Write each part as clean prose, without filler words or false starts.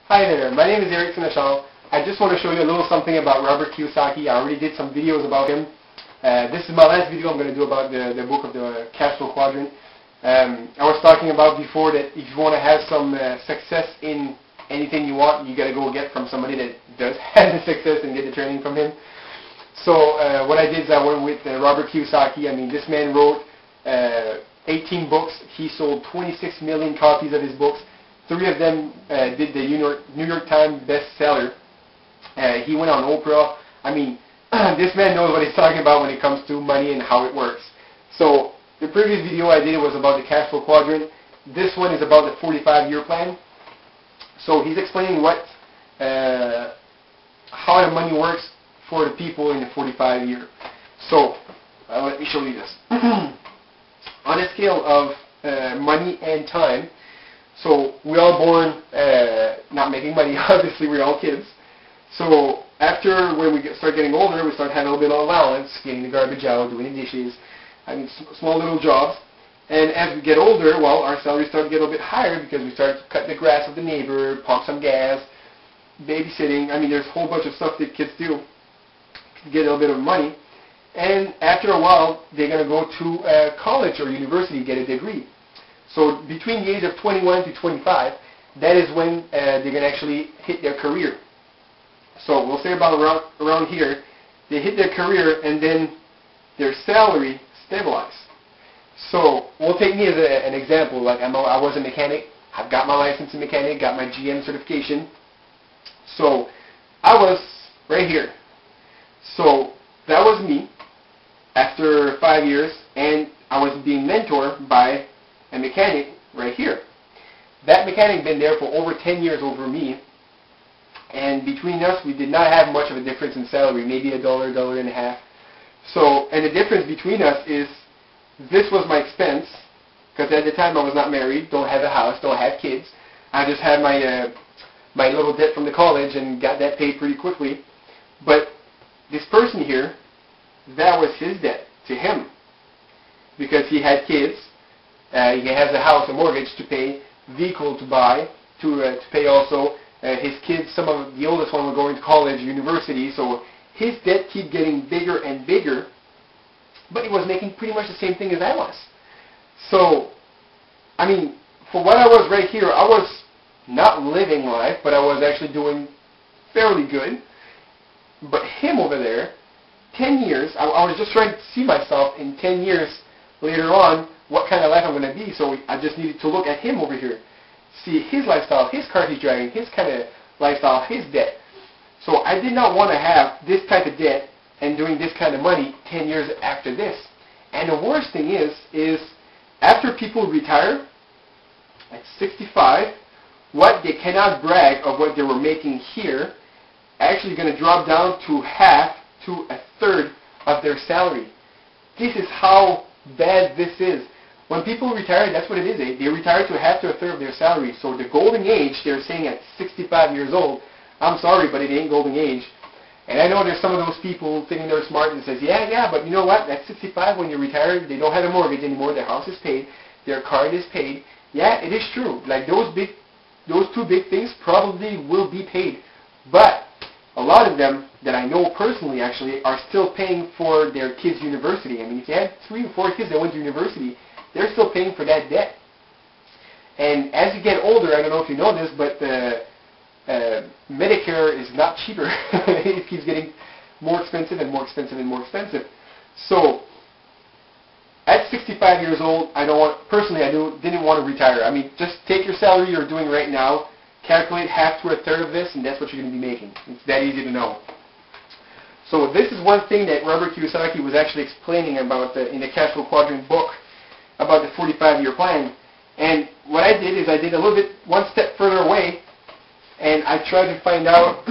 Hi there, my name is Eric Seneschal. I just want to show you a little something about Robert Kiyosaki. I already did some videos about him. This is my last video I'm going to do about the book of the Cash Flow Quadrant. I was talking about before that if you want to have some success in anything you want, you got to go get from somebody that does have the success and get the training from him. So what I did is I went with Robert Kiyosaki. I mean, this man wrote 18 books. He sold 26 million copies of his books. 3 of them did the New York Times bestseller. He went on Oprah. I mean, this man knows what he's talking about when it comes to money and how it works. So the previous video I did was about the cash flow quadrant. This one is about the 45-year plan. So he's explaining how the money works for the people in the 45-year. So let me show you this. On a scale of money and time, so we're all born not making money. Obviously, we're all kids. So after when we start getting older, we start having a little bit of allowance, getting the garbage out, doing the dishes, having small little jobs. And as we get older, well, our salaries start to get a little bit higher because we start to cut the grass with the neighbor, pump some gas, babysitting. I mean, there's a whole bunch of stuff that kids do to get a little bit of money. And after a while, they're going to go to college or university, get a degree. So between the age of 21 to 25, that is when they're going to actually hit their career. So we'll say about around here, they hit their career and then their salary stabilizes. So we'll take me as an example. Like I was a mechanic. I've got my license in mechanic, got my GM certification. So I was right here. So that was me after 5 years, and I was being mentored by a mechanic right here. That mechanic been there for over 10 years over me, and between us we did not have much of a difference in salary, maybe $1, $1.50. So, and the difference between us is this was my expense, because at the time I was not married, don't have a house, don't have kids. I just had my little debt from the college and got that paid pretty quickly. But this person here, that was his debt to him, because he had kids. He has a house, a mortgage to pay, vehicle to buy, to pay also. His kids, some of the oldest one were going to college, university, so his debt keep getting bigger and bigger, but he was making pretty much the same thing as I was. So, I mean, for what I was right here, I was not living life, but I was actually doing fairly good. But him over there, 10 years, I was just trying to see myself in 10 years later on, what kind of life I'm going to be. So I just needed to look at him over here, see his lifestyle, his car he's driving, his kind of lifestyle, his debt. So I did not want to have this type of debt and doing this kind of money 10 years after this. And the worst thing is after people retire at 65, what they cannot brag of what they were making here actually going to drop down to half to a third of their salary. This is how bad this is. When people retire, that's what it is. They retire to half to a third of their salary. So the golden age, they're saying at 65 years old, I'm sorry, but it ain't golden age. And I know there's some of those people thinking they're smart and says, yeah, but you know what? At 65, when you retire, they don't have a mortgage anymore. Their house is paid. Their car is paid. Yeah, it is true. Like those two big things probably will be paid. But a lot of them that I know personally actually are still paying for their kids' university. I mean, if you had 3 or 4 kids that went to university, they're still paying for that debt. And as you get older, I don't know if you know this, but Medicare is not cheaper. It keeps getting more expensive and more expensive and more expensive. So at 65 years old, I didn't want to retire. I mean, just take your salary you're doing right now, calculate half to a third of this, and that's what you're going to be making. It's that easy to know. So this is one thing that Robert Kiyosaki was actually explaining about in the Cash Flow Quadrant book about the 45-year plan. And what I did is I did a little bit one step further away, and I tried to find out.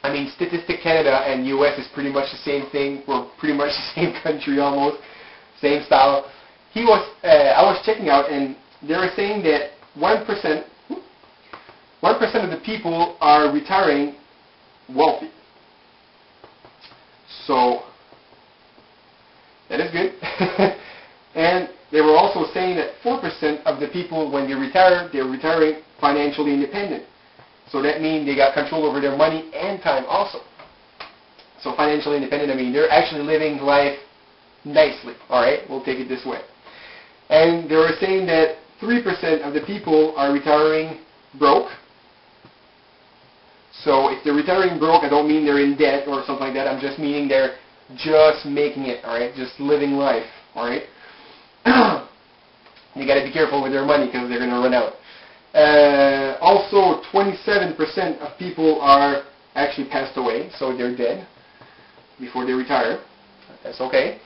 I mean, Statistic Canada and U.S. is pretty much the same thing. We're pretty much the same country almost, same style. I was checking out, and they were saying that 1% of the people are retiring wealthy. So that is good. And they were also saying that 4% of the people, when they retire, they're retiring financially independent. So that means they got control over their money and time also. So financially independent, I mean, they're actually living life nicely. All right, we'll take it this way. And they were saying that 3% of the people are retiring broke. So if they're retiring broke, I don't mean they're in debt or something like that. I'm just meaning they're just making it, all right, just living life, all right. You got to be careful with their money because they're going to run out. Also, 27% of people are actually passed away, so they're dead before they retire. That's okay.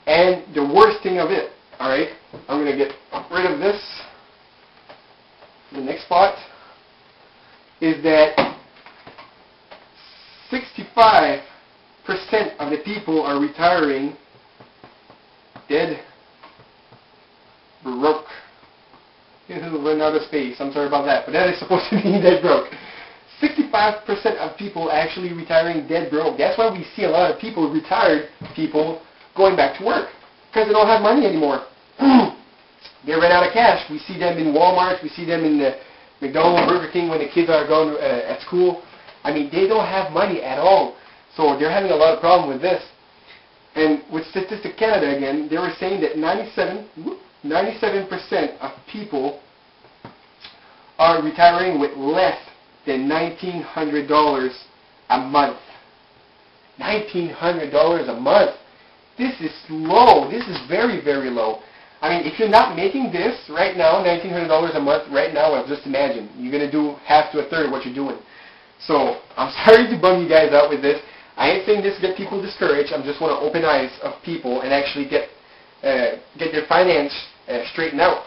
And the worst thing of it, all right, I'm going to get rid of this. The next spot is that 65% of the people are retiring dead broke. Run out of space. I'm sorry about that, but that is supposed to mean dead broke. 65% of people actually retiring dead broke. That's why we see a lot of people, retired people, going back to work because they don't have money anymore. They ran out of cash. We see them in Walmart. We see them in the McDonald's, Burger King when the kids are going at school. I mean, they don't have money at all. So they're having a lot of problem with this. And with Statistic Canada again, they were saying that 97% of people are retiring with less than $1,900 a month. $1,900 a month. This is low. This is very, very low. I mean, if you're not making this right now, $1,900 a month right now, well, just imagine. You're going to do half to a third of what you're doing. So I'm sorry to bum you guys out with this. I ain't saying this to get people discouraged. I just want to open eyes of people and actually get their finance straightened out.